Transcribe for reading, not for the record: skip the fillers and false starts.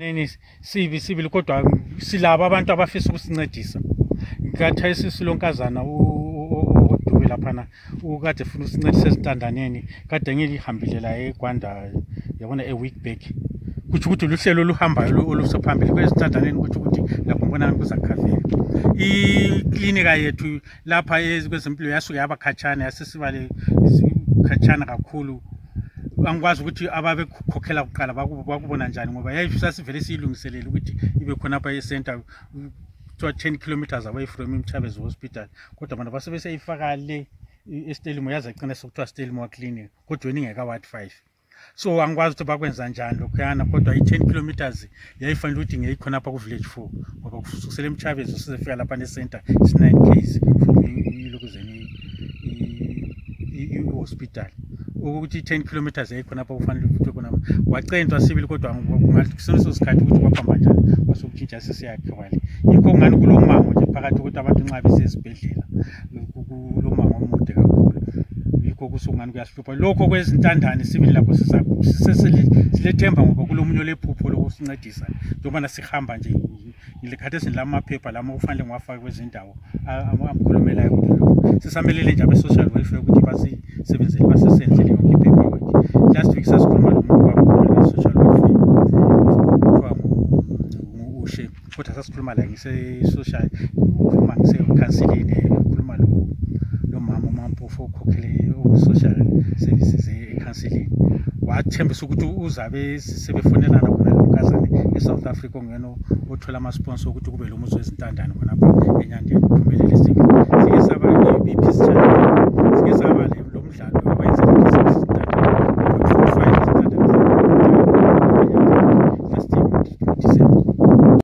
neni sibili kodwa silabo abantu abafisa ukusincedisa ngathayisi silonkazana uDube laphana ukade ufuna usincedisa ezintandaneni kade ngilihambile la eGwanda yabona eweek back kuthi ukuthi luhlelo luhambayo olusophambili kwezintandaneni kuthi ukuthi lapho ngibona kuzakhaveka iklinika yethu lapha kwezempilo yasuke yaba khatshana yasesibale khatshana kakhulu angikwazi ukuthi ababe khokhela kuqala bakubona njani ngoba yayisasivele siyilungiselele ukuthi ibe khona apha e-center 10 kilometers away from Mchabezo Hospital kodwa abantu basebeseyifaka le eStelimo yaza igcina sokuthiwa Stelimo clinic kodwa ingeka ward 5 so angikwazi ukuthi bakwenza njani lokhuyana kodwa i-10 kilometers yayifanele ukuthi ngeyikhona apha ku village 4 ngoba kusukela eMchabezo sizefika lapha ne-center is 9 km from ilokuzeni i-hospital ukuthi 10 kilometers yayikhona apha kufanele ukuthi khona wacentwa sibili kodwa ngaleso sikhathi ukuthi baphamba njani kwasokutshintsha sesiyakhiwale yikho ngani kulo mango nje phakathi ukuthi abantu nxa besesibhedlela kulo mango omude kakhulu yikho kusungani kuyahlupha lokho kwezintandane sibili lapho silethemba ngoba kulomunye lephupho lokusincedisa njengoba sihamba nje ngilekhathe sinilamaphepha lama kufanele ngiwafake kwezindawo amkhulumelayo ukuthi sisamelele nje abe-social welfare ukuthi basisebenzele basisenzele yonke ipaperwork last week sasikhuluma nomuntu we-social welfare kuthiwa ushe kodwa sasikhuluma la ngise-social ukhuluma ngise-counseling ukhuluma lo mama uMampofu okhokhele social services e-counseling wathembisa ukuthi uzabe sebefonelana khona lonkazane eSouth Africa ongena othola ama-sponsor ukuthi kube lo muzi wezintandane khonapha eNyandeni uphumelele sike saba i-peace challenge sike saba lo mdlalo owenza